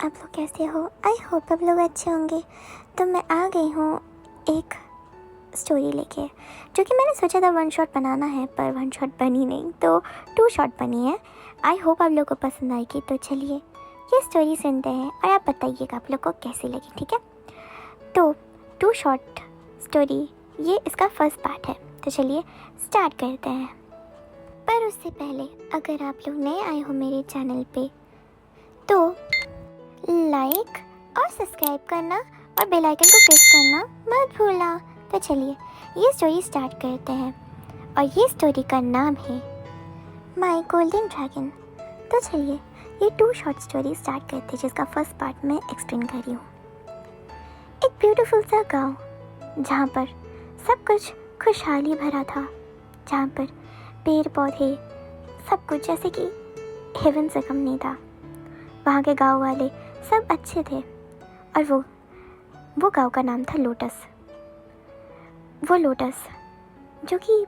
आप लोग कैसे हो? आई होप आप लोग अच्छे होंगे। तो मैं आ गई हूँ एक स्टोरी लेके, जो कि मैंने सोचा था वन शॉट बनाना है, पर वन शॉट बनी नहीं, तो टू शॉट बनी है। आई होप आप लोग को पसंद आएगी। तो चलिए ये स्टोरी सुनते हैं और आप बताइएगा आप लोग को कैसी लगी, ठीक है? तो टू शॉट स्टोरी, ये इसका फर्स्ट पार्ट है। तो चलिए स्टार्ट करते हैं। पर उससे पहले अगर आप लोग नए आए हो मेरे चैनल पे, तो लाइक और सब्सक्राइब करना और बेल आइकन को प्रेस करना मत भूलना। तो चलिए ये स्टोरी स्टार्ट करते हैं और ये स्टोरी का नाम है माय गोल्डन ड्रैगन। तो चलिए ये टू शॉर्ट स्टोरी स्टार्ट करते हैं, जिसका फर्स्ट पार्ट मैं एक्सप्लेन कर रही हूँ। एक ब्यूटीफुल सा गांव, जहाँ पर सब कुछ खुशहाली भरा था, जहाँ पर पेड़ पौधे सब कुछ जैसे कि हेवन से कम नहीं था। वहाँ के गांव वाले सब अच्छे थे और वो गांव का नाम था लोटस। वो लोटस जो कि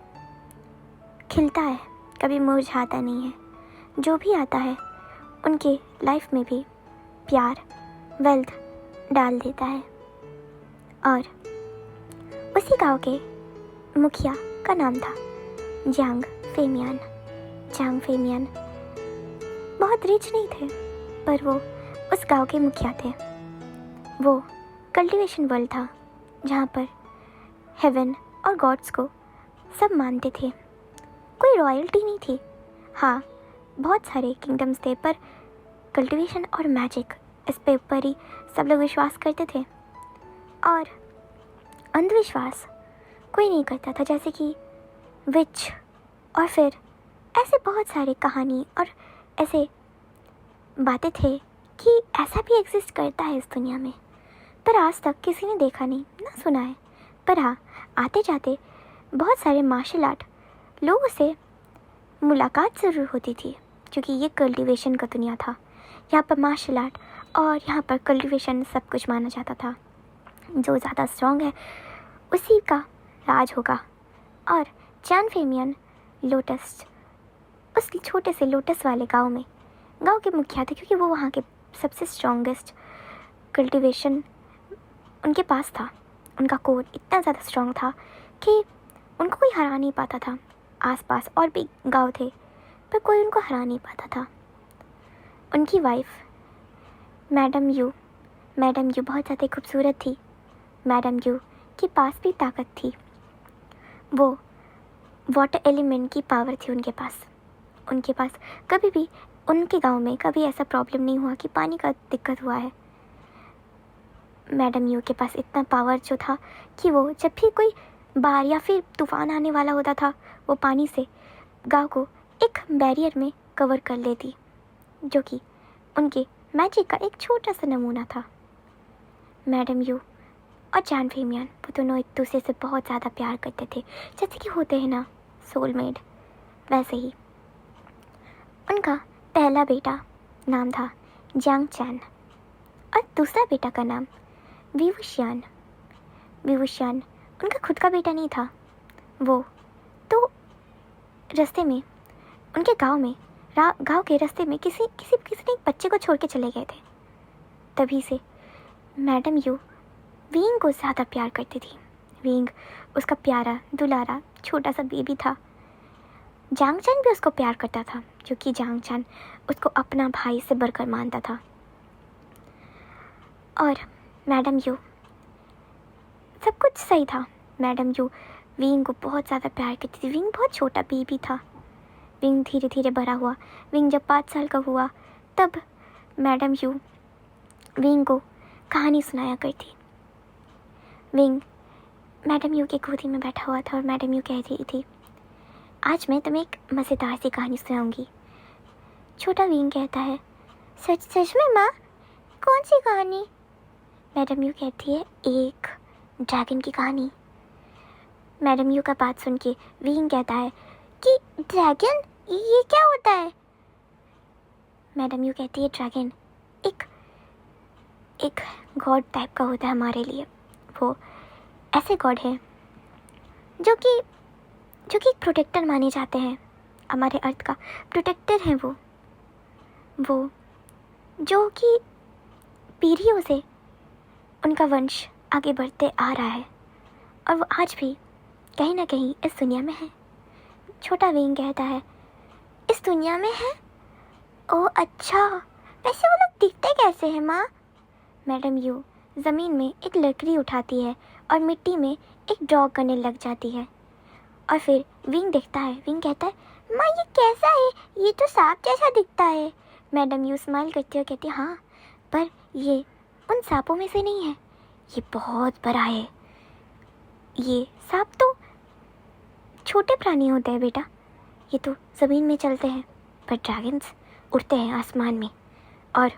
खिलता है, कभी मुरझाता नहीं है। जो भी आता है उनके लाइफ में भी प्यार, वेल्थ डाल देता है। और उसी गांव के मुखिया का नाम था जांग फेमियान। जांग फेमियान बहुत रिच नहीं थे, पर वो उस गांव के मुखिया थे। वो कल्टीवेशन वर्ल्ड था, जहाँ पर हेवन और गॉड्स को सब मानते थे। कोई रॉयल्टी नहीं थी। हाँ, बहुत सारे किंगडम्स थे, पर कल्टीवेशन और मैजिक, इस पे ऊपर ही सब लोग विश्वास करते थे। और अंधविश्वास कोई नहीं करता था, जैसे कि विच, और फिर ऐसे बहुत सारे कहानी और ऐसे बातें थे कि ऐसा भी एग्जिस्ट करता है इस दुनिया में, पर आज तक किसी ने देखा नहीं ना सुना है। पर हाँ, आते जाते बहुत सारे मार्शल आर्ट लोगों से मुलाकात ज़रूर होती थी, क्योंकि ये कल्टीवेशन का दुनिया था। यहाँ पर मार्शल आर्ट और यहाँ पर कल्टीवेशन सब कुछ माना जाता था। जो ज़्यादा स्ट्रॉन्ग है उसी का राज होगा। और जान फेमियन लोटस, उस छोटे से लोटस वाले गांव के मुखिया थे, क्योंकि वो वहाँ के सबसे स्ट्रॉन्गेस्ट कल्टीवेशन उनके पास था। उनका कोर इतना ज़्यादा स्ट्रॉन्ग था कि उनको कोई हरा नहीं पाता था। आसपास और भी गांव थे, पर कोई उनको हरा नहीं पाता था। उनकी वाइफ मैडम यू बहुत ज़्यादा खूबसूरत थी। मैडम यू के पास भी ताकत थी। वो वाटर एलिमेंट की पावर थी उनके पास। कभी भी उनके गांव में कभी ऐसा प्रॉब्लम नहीं हुआ कि पानी का दिक्कत हुआ है। मैडम यू के पास इतना पावर जो था कि वो जब भी कोई बाढ़ या फिर तूफान आने वाला होता था, वो पानी से गांव को एक बैरियर में कवर कर लेती, जो कि उनके मैजिक का एक छोटा सा नमूना था। मैडम यू और जान फेमियान, वो दोनों एक दूसरे से बहुत ज़्यादा प्यार करते थे, जैसे कि होते हैं ना सोलमेट, वैसे ही। उनका पहला बेटा नाम था जांग चैन और दूसरा बेटा का नाम विवुशियान। उनका खुद का बेटा नहीं था। वो तो रास्ते में उनके गांव के रास्ते में किसी ने एक बच्चे को छोड़ के चले गए थे। तभी से मैडम यू विंग को ज़्यादा प्यार करती थी। विंग उसका प्यारा दुलारा छोटा सा बेबी था। जांग चैन भी उसको प्यार करता था, क्योंकि जांग चैन उसको अपना भाई से बढ़कर मानता था। और मैडम यू, सब कुछ सही था। मैडम यू विंग को बहुत ज़्यादा प्यार करती थी। विंग बहुत छोटा बेबी था। विंग धीरे धीरे बड़ा हुआ। विंग जब 5 साल का हुआ, तब मैडम यू विंग को कहानी सुनाया करती। विंग मैडम यू की गोदी में बैठा हुआ था और मैडम यू कह रही थी, आज मैं तुम्हें एक मज़ेदार सी कहानी सुनाऊंगी। छोटा विंग कहता है, सच में माँ, कौन सी कहानी? मैडम यू कहती है, एक ड्रैगन की कहानी। मैडम यू का बात सुन के विंग कहता है कि ड्रैगन, ये क्या होता है? मैडम यू कहती है, ड्रैगन एक गॉड टाइप का होता है हमारे लिए। वो ऐसे गॉड है जो कि एक प्रोटेक्टर माने जाते हैं। हमारे अर्थ का प्रोटेक्टर है वो जो कि पीढ़ियों से उनका वंश आगे बढ़ते आ रहा है और वो आज भी कहीं ना कहीं इस दुनिया में है। छोटा विंग कहता है, इस दुनिया में है? ओह अच्छा, वैसे वो लोग दिखते कैसे हैं माँ? मैडम यू ज़मीन में एक लकड़ी उठाती है और मिट्टी में एक ड्रॉ करने लग जाती है। और फिर विंग देखता है। विंग कहता है, माँ ये कैसा है? ये तो सांप जैसा दिखता है। मैडम यू स्माइल करती है और कहती है, हाँ पर ये उन सांपों में से नहीं है, ये बहुत बड़ा है। ये सांप तो छोटे प्राणी होते हैं बेटा, ये तो ज़मीन में चलते हैं, पर ड्रैगन्स उड़ते हैं आसमान में और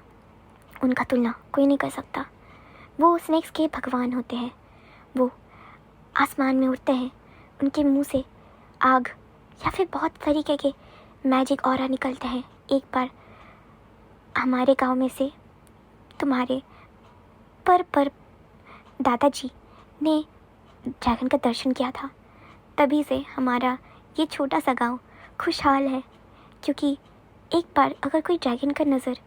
उनका तुलना कोई नहीं कर सकता। वो स्नेक्स के भगवान होते हैं, वो आसमान में उड़ते हैं, उनके मुंह से आग या फिर बहुत तरीके के मैजिक ऑरा निकलते हैं। एक बार हमारे गांव में से तुम्हारे पर दादाजी ने ड्रैगन का दर्शन किया था, तभी से हमारा ये छोटा सा गांव खुशहाल है। क्योंकि एक बार अगर कोई ड्रैगन का नज़र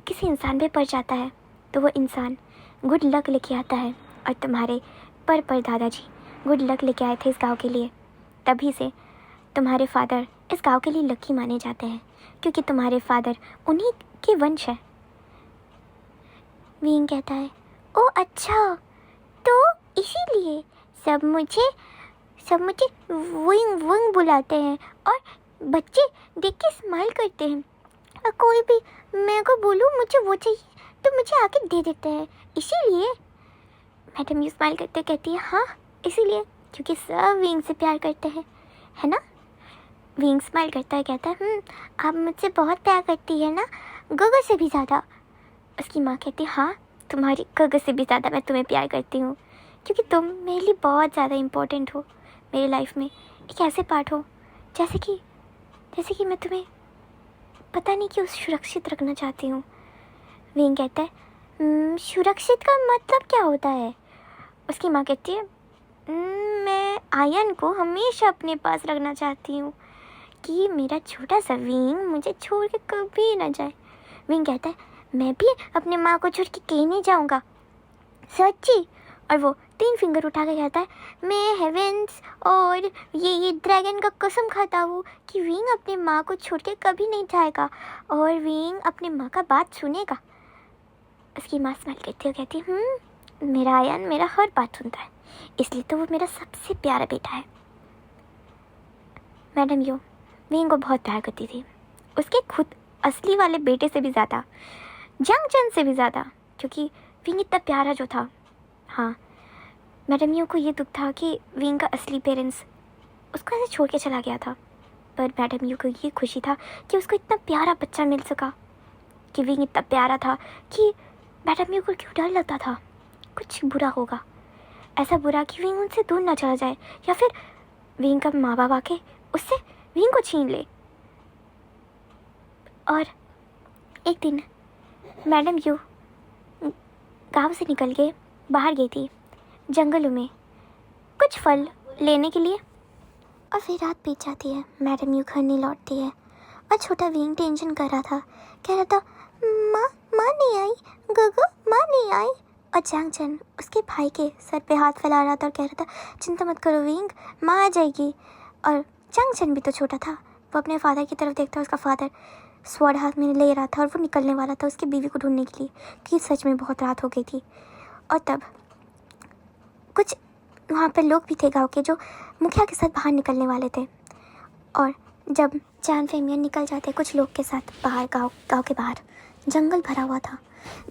किसी इंसान पे पड़ जाता है तो वो इंसान गुड लक लेके आता है, और तुम्हारे पर दादाजी गुड लक लेके आए थे इस गांव के लिए। तभी से तुम्हारे फादर इस गांव के लिए लकी माने जाते हैं, क्योंकि तुम्हारे फादर उन्हीं के वंश है। विंग कहता है, ओ अच्छा, तो इसीलिए सब मुझे विंग विंग बुलाते हैं और बच्चे देख के स्माइल करते हैं, और कोई भी मेरे को बोलूँ मुझे वो चाहिए तो मुझे आके दे देते हैं, इसीलिए। मैडम यू स्माइल करते कहती है, हाँ इसीलिए, क्योंकि सब विंग से प्यार करते हैं, है ना? विंग स्माइल करता है, कहता है, आप मुझसे बहुत प्यार करती है ना, गगो से भी ज़्यादा। उसकी माँ कहती है, हाँ तुम्हारी गगो से भी ज़्यादा मैं तुम्हें प्यार करती हूँ, क्योंकि तुम मेरे लिए बहुत ज़्यादा इम्पोर्टेंट हो मेरी लाइफ में। एक ऐसे पार्ट हो जैसे कि मैं तुम्हें पता नहीं क्यों सुरक्षित रखना चाहती हूँ। विंग कहता है, सुरक्षित का मतलब क्या होता है? उसकी माँ कहती है, मैं आयन को हमेशा अपने पास रखना चाहती हूँ कि मेरा छोटा सा विंग मुझे छोड़ के कभी ना जाए। विंग कहता है, मैं भी अपने माँ को छोड़ के कहीं नहीं जाऊँगा, सच्ची। और वो 3 फिंगर उठा के कहता है, मैं हेवेंस और ये ड्रैगन का कसम खाता हूँ कि विंग अपने माँ को छोड़ के कभी नहीं जाएगा और विंग अपने माँ का बात सुनेगा। उसकी माँ स्माइल करती है, कहती है, मेरा आयन मेरा हर बात सुनता है, इसलिए तो वो मेरा सबसे प्यारा बेटा है। मैडम यू विंग को बहुत प्यार करती थी, उसके खुद असली वाले बेटे से भी ज़्यादा, जंगचन से भी ज़्यादा, क्योंकि विंग इतना प्यारा जो था। हाँ, मैडम यू को ये दुख था कि विंग का असली पेरेंट्स उसको ऐसे छोड़ के चला गया था, पर मैडम यू को ये खुशी था कि उसको इतना प्यारा बच्चा मिल सका, कि विंग इतना प्यारा था कि मैडम यू को क्यों डर लगता था कुछ बुरा होगा, ऐसा बुरा कि विंग उनसे दूर ना चला जाए, या फिर विंग का माँ बाप आके उससे विंग को छीन ले। और एक दिन मैडम यू गांव से निकल के बाहर गई थी जंगलों में कुछ फल लेने के लिए, और फिर रात बीत जाती है। मैडम यू घर नहीं लौटती है और छोटा विंग टेंशन कर रहा था, कह रहा था, माँ नहीं आई, गगो माँ नहीं आई। और जंगचन उसके भाई के सर पे हाथ फैला रहा था और कह रहा था, चिंता मत करो विंग, माँ आ जाएगी। और जंगचन भी तो छोटा था, वो अपने फादर की तरफ देखता, उसका फादर स्वॉर्ड हाथ में ले रहा था और वो निकलने वाला था उसकी बीवी को ढूंढने के लिए, कि सच में बहुत रात हो गई थी। और तब कुछ वहाँ पर लोग भी थे गांव के, जो मुखिया के साथ बाहर निकलने वाले थे। और जब जान फेमियन निकल जाते कुछ लोग के साथ बाहर, गांव के बाहर जंगल भरा हुआ था,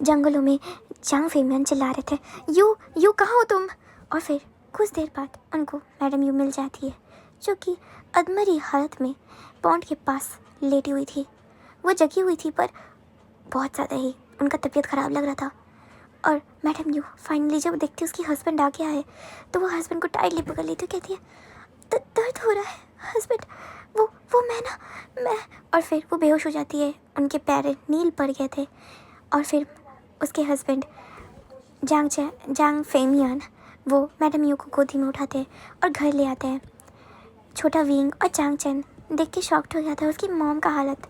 जंगलों में जांग फेमियन चिल्ला रहे थे, यू कहाँ हो तुम? और फिर कुछ देर बाद उनको मैडम यू मिल जाती है, जो कि अधमरी हालत में पॉन्ड के पास लेटी हुई थी। वो जगी हुई थी पर बहुत ज़्यादा ही उनका तबीयत ख़राब लग रहा था। और मैडम यू फाइनली जब देखती है उसकी हस्बैंड आ गया है, तो वो हस्बैंड को टाइटली पकड़ लेती है, कहती है, दर्द हो रहा है हस्बैंड, वो मैं। और फिर वो बेहोश हो जाती है, उनके पैर नील पड़ गए थे। और फिर उसके हस्बैंड जांग फेमियन वो मैडम यू को गोदी में उठाते हैं और घर ले आते हैं। छोटा विंग और जांगचन देख के शॉक्ड हो गया था उसकी मॉम का हालत,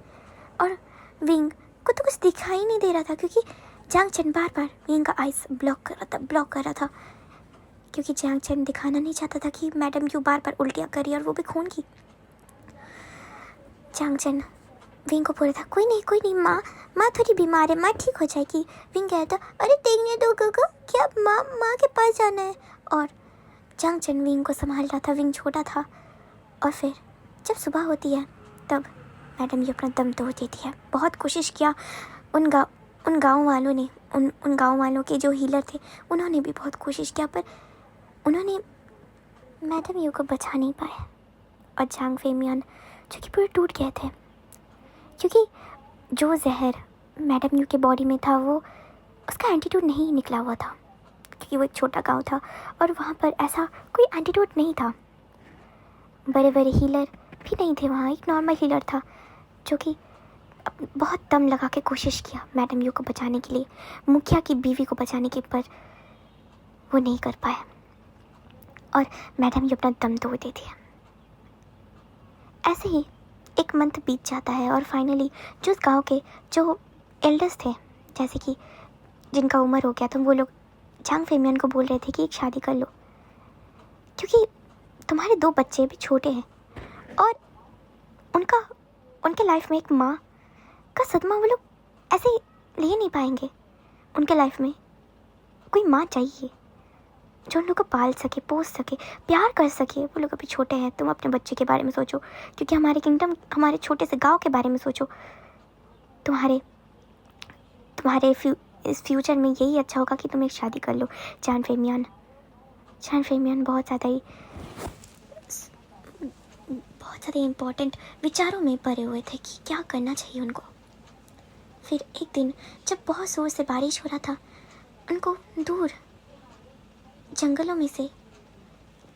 और विंग को तो कुछ दिखाई नहीं दे रहा था, क्योंकि जांग चन बार बार विंग का आइस ब्लॉक कर रहा था क्योंकि जांग चन दिखाना नहीं चाहता था कि मैडम क्यों बार बार उल्टियाँ कर रही है और वो भी खून की। जांग चन विंग को बोल रहा था कोई नहीं माँ थोड़ी बीमार है, माँ ठीक हो जाएगी। विंग कहता अरे देखने दो गगा, क्या माँ के पास जाना है। और जांग चन विंग को संभाल रहा था, विंग छोटा था। और फिर जब सुबह होती है तब मैडम ये अपना दम तोड़ देती है। बहुत कोशिश किया उन गाँव वालों ने, उन गाँव वालों के जो हीलर थे उन्होंने भी बहुत कोशिश किया, पर उन्होंने मैडम यू को बचा नहीं पाए। और जांग फेमियन जो कि पूरे टूट गए थे क्योंकि जो जहर मैडम यू के बॉडी में था वो उसका एंटीडोट नहीं निकला हुआ था क्योंकि वो एक छोटा गांव था और वहाँ पर ऐसा कोई एंटीडोट नहीं था। बड़े बड़े हीलर भी नहीं थे वहाँ, एक नॉर्मल हीलर था जो कि बहुत दम लगा के कोशिश किया मैडम यू को बचाने के लिए, मुखिया की बीवी को बचाने के, पर वो नहीं कर पाए और मैडम यू अपना दम तोड़ देती है। ऐसे ही एक मंथ बीत जाता है और फाइनली जो उस गाँव के जो एल्डर्स थे, जैसे कि जिनका उम्र हो गया, तो वो लोग जांग फेमियन को बोल रहे थे कि एक शादी कर लो क्योंकि तुम्हारे 2 बच्चे भी छोटे हैं और उनके लाइफ में एक माँ का सदमा वो लोग ऐसे ले नहीं पाएंगे। उनके लाइफ में कोई माँ चाहिए जो उन लोग को पाल सके, पोस सके, प्यार कर सके। वो लोग अभी छोटे हैं, तुम अपने बच्चे के बारे में सोचो क्योंकि हमारे किंगडम, हमारे छोटे से गांव के बारे में सोचो। तुम्हारे इस फ्यूचर में यही अच्छा होगा कि तुम एक शादी कर लो। जान फेमियन बहुत ज़्यादा इम्पोर्टेंट विचारों में पड़े हुए थे कि क्या करना चाहिए उनको। फिर एक दिन जब बहुत ज़ोर से बारिश हो रहा था, उनको दूर जंगलों में से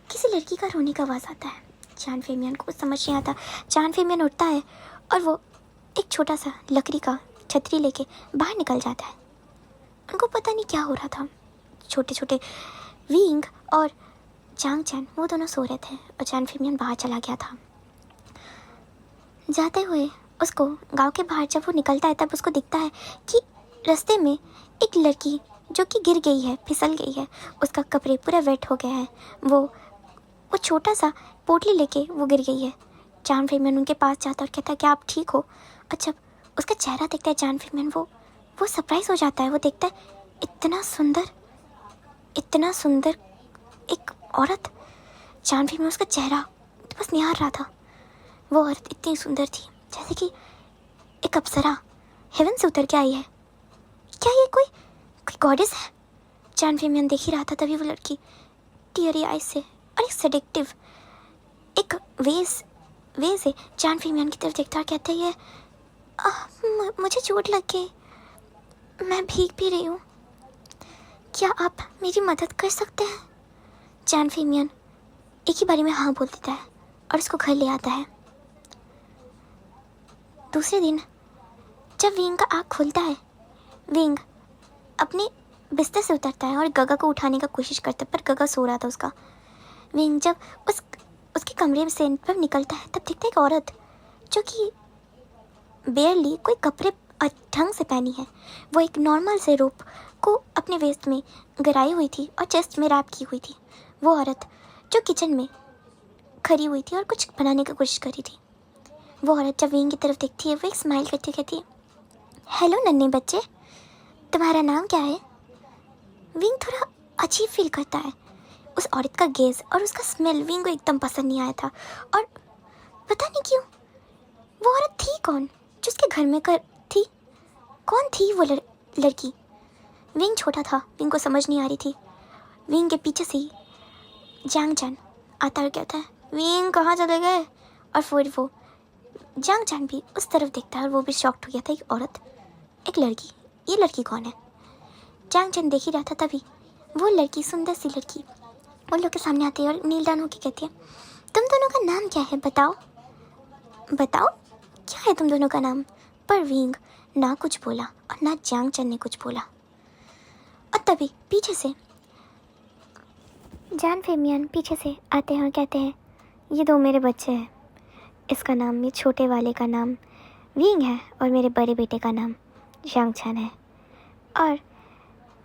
किसी लड़की का रोने का आवाज़ आता है। जान फेमियन को समझ नहीं आता। जान फेमियन उठता है और वो एक छोटा सा लकड़ी का छतरी लेके बाहर निकल जाता है। उनको पता नहीं क्या हो रहा था। छोटे छोटे विंग और जांग चन वो दोनों सो रहे थे और जान फेमियन बाहर चला गया था। जाते हुए उसको गांव के बाहर जब वो निकलता है तब उसको दिखता है कि रास्ते में एक लड़की जो कि गिर गई है, फिसल गई है, उसका कपड़े पूरा वेट हो गया है। वो छोटा सा पोटली लेके वो गिर गई है। जान फेमियन उनके पास जाता है और कहता है कि आप ठीक हो। और जब उसका चेहरा देखता है जान फेमियन वो सरप्राइज हो जाता है। वो देखता है इतना सुंदर एक औरत। जान फेमियन उसका चेहरा तो बस निहार रहा था। वो औरत इतनी सुंदर थी जैसे कि एक अप्सरा हेवन से उतर के आई है। क्या ये कोई गॉडेस है? जान फेमियन देख ही रहा था। तभी वो लड़की टीयरी आइज से और एक सेडेक्टिव एक वे से जान फेमियन की तरफ देखता और कहता है मुझे चोट लग गई, मैं भीग भी रही हूँ, क्या आप मेरी मदद कर सकते हैं? जान फेमियन एक ही बारी में हाँ बोल देता है और उसको घर ले आता है। दूसरे दिन जब विंग का आँख खुलता है, विंग अपने बिस्तर से उतरता है और गगा को उठाने का कोशिश करता है, पर गगा सो रहा था उसका। विंग जब उसके कमरे से पर निकलता है तब दिखता है एक औरत जो कि बेयरली कोई कपड़े ढंग से पहनी है। वो एक नॉर्मल से रोप को अपने वेस्ट में गराई हुई थी और चेस्ट में रैप की हुई थी। वो औरत जो किचन में खड़ी हुई थी और कुछ बनाने की कोशिश कर रही थी। वो औरत जब विंग की तरफ देखती है वो एक स्माइल करती हुई कहती है, हेलो नन्हे बच्चे, तुम्हारा नाम क्या है? विंग थोड़ा अजीब फील करता है। उस औरत का गेज और उसका स्मेल विंग को एकदम पसंद नहीं आया था। और पता नहीं क्यों वो औरत थी कौन जो उसके घर में थी? कौन थी वो लड़की? विंग छोटा था, विंग को समझ नहीं आ रही थी। विंग के पीछे से ही जांग चन आता और कहता है, विंग कहाँ चले गए? और फिर वो जांग चन भी उस तरफ देखता है और वो भी शॉक्ड हो गया था। एक औरत, एक लड़की, ये लड़की कौन है? जांग चन देख ही रहा था। तभी वो लड़की, सुंदर सी लड़की, उन लोग के सामने आती है और नील डाउन होकर कहती है, तुम दोनों का नाम क्या है? बताओ क्या है तुम दोनों का नाम? पर विंग ना कुछ बोला और ना जांग चन ने कुछ बोला। और तभी पीछे से जान फेमियन पीछे से आते हैं और कहते हैं, ये 2 मेरे बच्चे हैं। इसका नाम, ये छोटे वाले का नाम विंग है और मेरे बड़े बेटे का नाम जांग चन है। और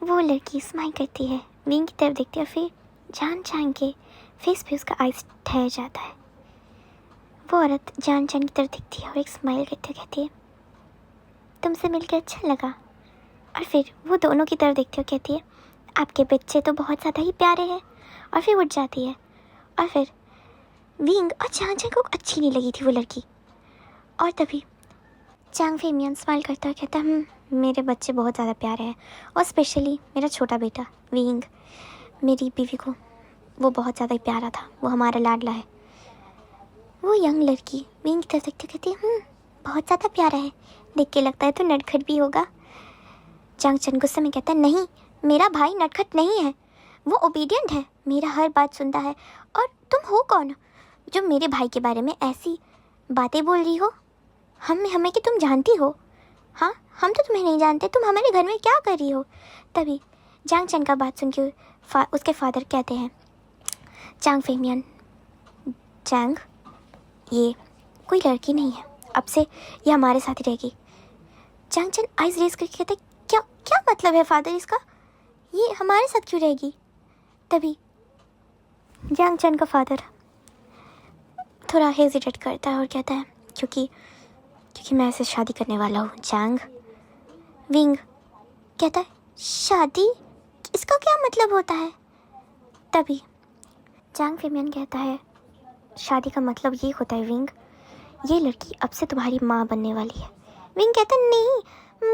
वो लड़की स्माइल करती है, विंग की तरफ देखती है और फिर जान चान के फेस पे उसका आइस ठहर जाता है। वो औरत जान चान की तरफ देखती है और एक स्माइल करते कहती है, तुमसे मिलकर अच्छा लगा। और फिर वो दोनों की तरफ देखती है और कहती है, आपके बच्चे तो बहुत ज़्यादा ही प्यारे हैं। और फिर उठ जाती है। और फिर विंग और जान चान को अच्छी नहीं लगी थी वो लड़की। और तभी चांग फेमियन स्माइल करता है, कहता है, मेरे बच्चे बहुत ज़्यादा प्यारे हैं, और स्पेशली मेरा छोटा बेटा विंग, मेरी बीवी को वो बहुत ज़्यादा ही प्यारा था, वो हमारा लाडला है। वो यंग लड़की विंग की तरफ देखते कहती है, बहुत ज़्यादा प्यारा है, देख के लगता है तो नटखट भी होगा। चांग चन गुस्से में कहता है, नहीं, मेरा भाई नटखट नहीं है, वो ओबीडियंट है, मेरा हर बात सुनता है। और तुम हो कौन जो मेरे भाई के बारे में ऐसी बातें बोल रही हो? हमें कि तुम जानती हो? हाँ, हम तो तुम्हें नहीं जानते, तुम हमारे घर में क्या कर रही हो? तभी जांग चन का बात सुन के उसके फादर कहते हैं, चांग फेमियन, चांग, ये कोई लड़की नहीं है, अब से ये हमारे साथ ही रहेगी। चांग चन आइज रेस करके कहते, क्या क्या मतलब है फादर इसका? ये हमारे साथ क्यों रहेगी? तभी जांग चन का फादर थोड़ा हेजिटेट करता है और कहता है, क्योंकि मैं इससे शादी करने वाला हूँ। चांग। विंग कहता है, शादी? इसका क्या मतलब होता है? तभी चांग फेमियन कहता है, शादी का मतलब ये होता है विंग, ये लड़की अब से तुम्हारी माँ बनने वाली है। विंग कहता है, नहीं,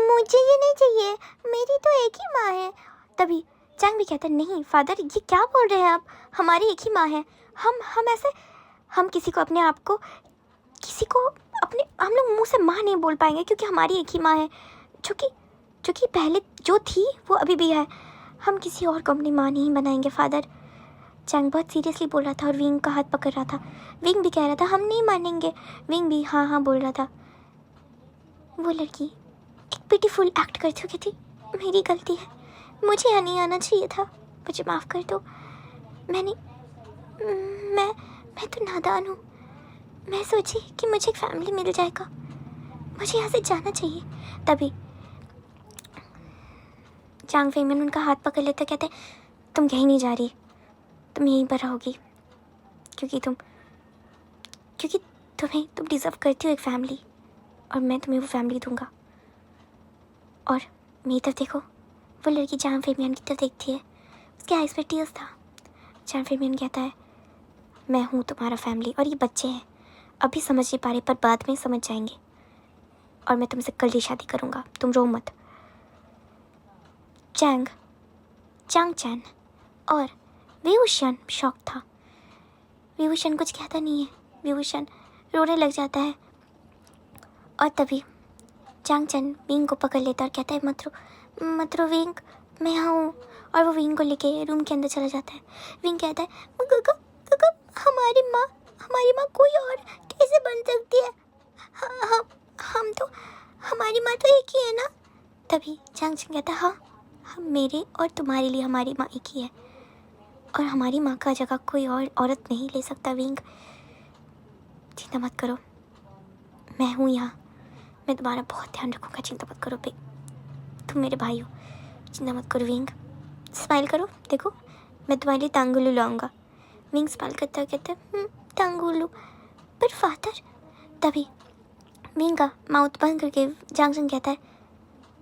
मुझे ये नहीं चाहिए, मेरी तो एक ही माँ है। तभी चांग भी कहता है, नहीं फादर, ये क्या बोल रहे हैं आप, हमारी एक ही माँ है। हम किसी को अपने आप को हम लोग मुंह से माँ नहीं बोल पाएंगे, क्योंकि हमारी एक ही माँ है, जो कि पहले जो थी वो अभी भी है। हम किसी और को अपनी माँ नहीं बनाएंगे फादर। चांग बहुत सीरियसली बोल रहा था और विंग का हाथ पकड़ रहा था। विंग भी कह रहा था, हम नहीं मानेंगे। विंग भी हाँ हाँ बोल रहा था। वो लड़की एक पिटीफुल एक्ट करती हुई कहती, मेरी गलती है, मुझे यहाँ नहीं आना चाहिए था, मुझे माफ़ कर दो। मैं तो नादान हूँ, मैं सोची कि मुझे एक फैमिली मिल जाएगा, मुझे यहाँ से जाना चाहिए। तभी चांग फेमियन उनका हाथ पकड़ लेते कहते, तुम कहीं नहीं जा रही, तुम यहीं पर रहोगी, क्योंकि तुम डिज़र्व करती हो एक फैमिली, और मैं तुम्हें वो फैमिली दूंगा। और मेरी तरफ देखो। वो लड़की चांग फेमियन की तरफ देखती है, उसके आइज़ में टीयर्स था। चांग फेमियन कहता है, मैं हूँ तुम्हारा फैमिली, और ये बच्चे हैं, अभी समझ नहीं पा रहे, पर बाद में समझ जाएंगे, और मैं तुमसे कल ही शादी करूँगा, तुम रो मत। चांग चैन और विभूषण शॉक था। विभूषण कुछ कहता नहीं है, विभूषण रोने लग जाता है। और तभी चांग चैन विंग को पकड़ लेता और कहता है, मत रो विंग, मैं यहाँ हूँ। और वो विंग को लेके रूम के अंदर चला जाता है। विंग कहता है, हमारी माँ कोई और कैसे बन सकती है? हमारी माँ तो एक ही है ना? तभी चांग चैन कहता है, हाँ, मेरे और तुम्हारे लिए हमारी माँ एक ही है, और हमारी माँ का जगह कोई और औरत नहीं ले सकता। विंग, चिंता मत करो, मैं हूँ यहाँ, मैं तुम्हारा बहुत ध्यान रखूँगा, चिंता मत करो तुम मेरे भाई हो, चिंता मत करो। विंग स्माइल करो, देखो मैं तुम्हारे लिए तांगुलू लाऊंगा। विंग स्माइल करता है, कहता है, तांगुलू, पर फादर। तभी विंग का माउथ बंद करके जांग चैन कहता है,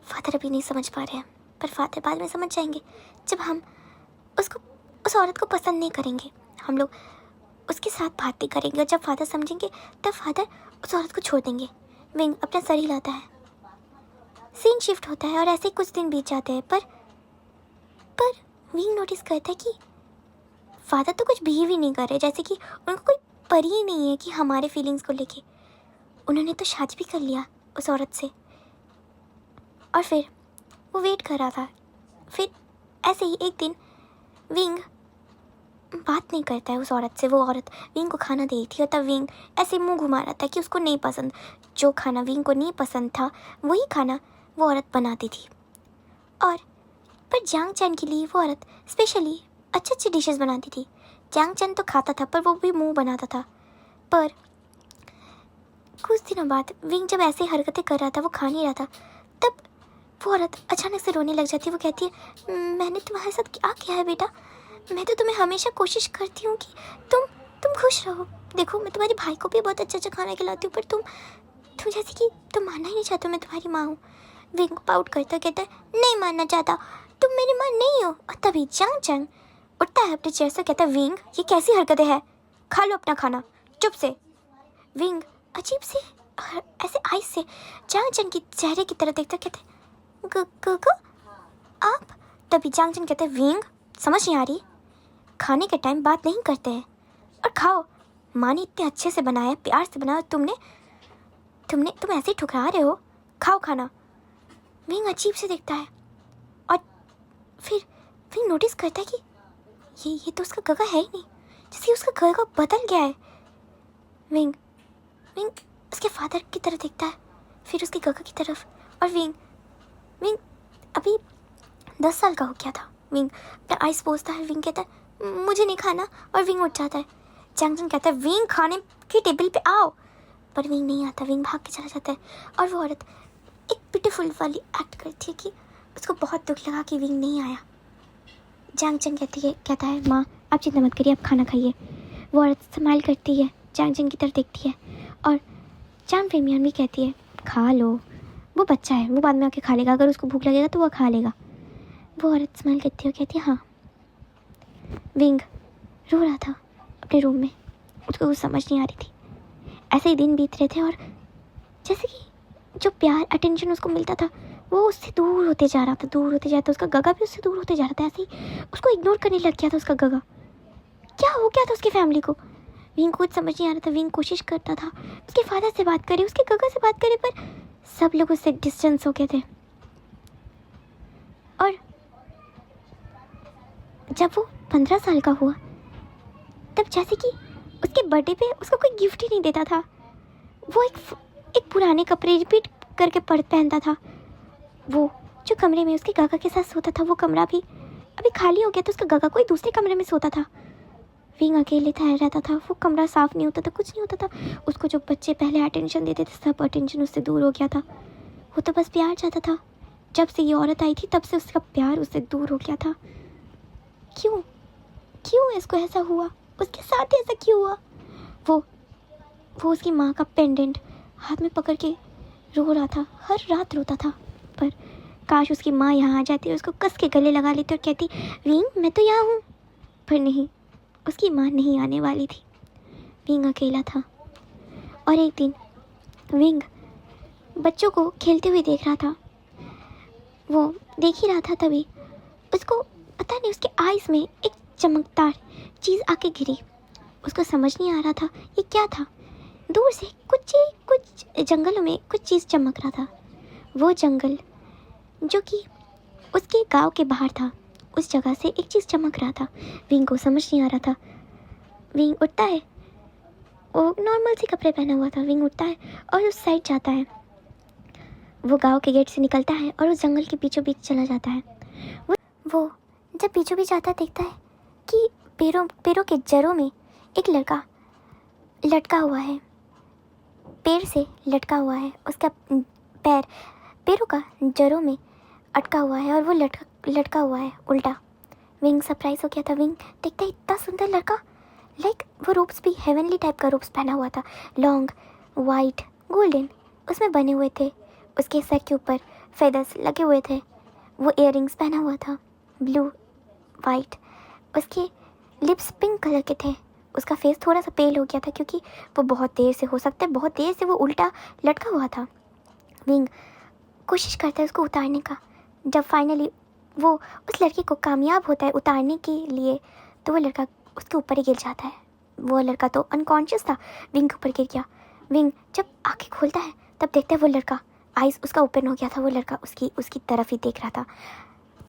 फादर अभी नहीं समझ पा रहे हैं, पर फादर बाद में समझ जाएंगे, जब हम उस औरत को पसंद नहीं करेंगे, हम लोग उसके साथ बात नहीं करेंगे, और जब फादर समझेंगे तब फादर उस औरत को छोड़ देंगे। विंग अपना सर हिलाता है। सीन शिफ्ट होता है और ऐसे ही कुछ दिन बीत जाते हैं, पर विंग नोटिस करता है कि फादर तो कुछ बिहेव ही नहीं कर रहे, जैसे कि उनको कोई परी ही नहीं है कि हमारे फीलिंग्स को लेके। उन्होंने तो शादी भी कर लिया उस औरत से, और फिर वो वेट कर रहा था। फिर ऐसे ही एक दिन विंग बात नहीं करता है उस औरत से। वो औरत विंग को खाना दे रही थी, और तब विंग ऐसे मुंह घुमा रहा था कि उसको नहीं पसंद, जो खाना विंग को नहीं पसंद था वही खाना वो औरत बनाती थी। और पर जांग चैन के लिए वो औरत स्पेशली अच्छी डिशेस बनाती थी। जांग चैन तो खाता था, पर वो भी मुंह बनाता था। पर कुछ दिनों बाद विंग जब ऐसे हरकतें कर रहा था, वो खा नहीं रहा था, तब वो औरत अचानक से रोने लग जाती है। वो कहती है, मैंने तुम्हारे साथ क्या किया है बेटा? मैं तो तुम्हें हमेशा कोशिश करती हूँ कि तुम खुश रहो। देखो, मैं तुम्हारे भाई को भी बहुत अच्छा अच्छा खाना खिलाती हूँ, पर तुम जैसे कि तुम मानना ही नहीं चाहते मैं तुम्हारी माँ हूँ। विंग पाउट करता कहता है, नहीं मानना चाहता, तुम मेरी माँ नहीं हो। और तभी चांग चंग उठता है अपने चेयर से, कहता है, विंग ये कैसी हरकतें हैं? खा लो अपना खाना चुप से। विंग अजीब से ऐसे आइस से चांग चंग की चेहरे की तरफ देखता, कहते आप? तभी चांग चंग कहते हैं, विंग समझ नहीं आ रही? खाने के टाइम बात नहीं करते हैं, और खाओ। माँ ने इतने अच्छे से बनाया, प्यार से बनाया, तुम ऐसे ही ठुकरा रहे हो। खाओ खाना। विंग अजीब से देखता है और फिर विंग नोटिस करता है कि ये तो उसका गगा है ही नहीं, जैसे उसका गगा बदल गया है। विंग उसके फादर की तरफ देखता है, फिर उसके गगा की तरफ, और विंग अभी 10 साल का हो गया था। विंग अपना आइस पोंछता है। विंग कहता है, मुझे नहीं खाना, और विंग उठ जाता है। चांग चंग कहता है, विंग खाने की टेबल पे आओ, पर विंग नहीं आता। विंग भाग के चला जाता है, और वो औरत एक पिटीफुल वाली एक्ट करती है कि उसको बहुत दुख लगा कि विंग नहीं आया। चांग चंग कहता है, माँ आप चिंता मत करिए, आप खाना खाइए। वो औरत स्माइल करती है, चांग चंग की तरफ देखती है, और चांग फेमियान भी कहती है, खा लो, वो बच्चा है, वो बाद में आके खा लेगा, अगर उसको भूख लगेगा तो वो खा लेगा। वो औरत स्माइल करती है, कहती है, हाँ। विंग रो रहा था अपने रूम में, उसको कुछ समझ नहीं आ रही थी। ऐसे ही दिन बीत रहे थे, और जैसे कि जो प्यार अटेंशन उसको मिलता था वो उससे दूर होते जा रहा था, उसका गगा भी उससे दूर होते जा रहा था। ऐसे ही उसको इग्नोर करने लग गया था उसका गगा। क्या हो गया था उसकी फैमिली को? विंग कुछ समझ नहीं आ रहा था। विंग कोशिश करता था उसके फादर से बात करे, उसके गगा से बात करे, पर सब लोग उससे डिस्टेंस हो गए थे। और जब वो 15 साल का हुआ, तब जैसे कि उसके बर्थडे पे उसको कोई गिफ्ट ही नहीं देता था। वो एक पुराने कपड़े रिपीट करके पहनता था। वो जो कमरे में उसके गगा के साथ सोता था, वो कमरा भी अभी खाली हो गया था। उसका गगा कोई दूसरे कमरे में सोता था। विंग अकेले रहता था। वो कमरा साफ नहीं होता था, कुछ नहीं होता था। उसको जो बच्चे पहले अटेंशन देते थे, सब अटेंशन उससे दूर हो गया था। वो तो बस प्यार चाहता था। जब से ये औरत आई थी, तब से उसका प्यार उससे दूर हो गया था। क्यों इसको ऐसा हुआ? उसके साथ ऐसा क्यों हुआ? वो उसकी माँ का पेंडेंट हाथ में पकड़ के रो रहा था, हर रात रोता था। पर काश उसकी माँ यहाँ आ जाती और उसको कस के गले लगा लेती और कहती, विंग मैं तो यहाँ हूँ। पर नहीं, उसकी माँ नहीं आने वाली थी। विंग अकेला था, और एक दिन विंग बच्चों को खेलते हुए देख रहा था। वो देख ही रहा था, तभी उसको पता नहीं उसके आइज़ में एक चमकदार चीज़ आके गिरी। उसको समझ नहीं आ रहा था ये क्या था। दूर से कुछ जंगलों में कुछ चीज़ चमक रहा था। वो जंगल जो कि उसके गांव के बाहर था, उस जगह से एक चीज़ चमक रहा था। विंग को समझ नहीं आ रहा था। विंग उठता है, वो नॉर्मल से कपड़े पहना हुआ था। विंग उठता है और उस साइड जाता है। वो गांव के गेट से निकलता है और उस जंगल के बीचों बीच चला जाता है। वो जब बीचों बीच जाता, देखता है कि पेड़ों के जड़ों में एक लड़का लटका हुआ है, पेड़ से लटका हुआ है। उसका पैर पेड़ों का जड़ों में अटका हुआ है, और वो लटका हुआ है उल्टा। विंग सरप्राइज हो गया था। विंग देखता है इतना सुंदर लड़का, लाइक वो रोब्स भी हेवनली टाइप का रोब्स पहना हुआ था, लॉन्ग वाइट गोल्डन उसमें बने हुए थे। उसके सर के ऊपर फेदर्स लगे हुए थे। वो इयररिंग्स पहना हुआ था, ब्लू वाइट। उसके लिप्स पिंक कलर के थे। उसका फेस थोड़ा सा पेल हो गया था, क्योंकि वो बहुत देर से वो उल्टा लटका हुआ था। विंग कोशिश करता है उसको उतारने का। जब फाइनली वो उस लड़के को कामयाब होता है उतारने के लिए, तो वो लड़का उसके ऊपर ही गिर जाता है। वो लड़का तो अनकॉन्शियस था, विंग के ऊपर गिर गया। विंग जब आँखें खोलता है, तब देखता है वो लड़का, आइज़ उसका ओपन हो गया था। वो लड़का उसकी तरफ ही देख रहा था।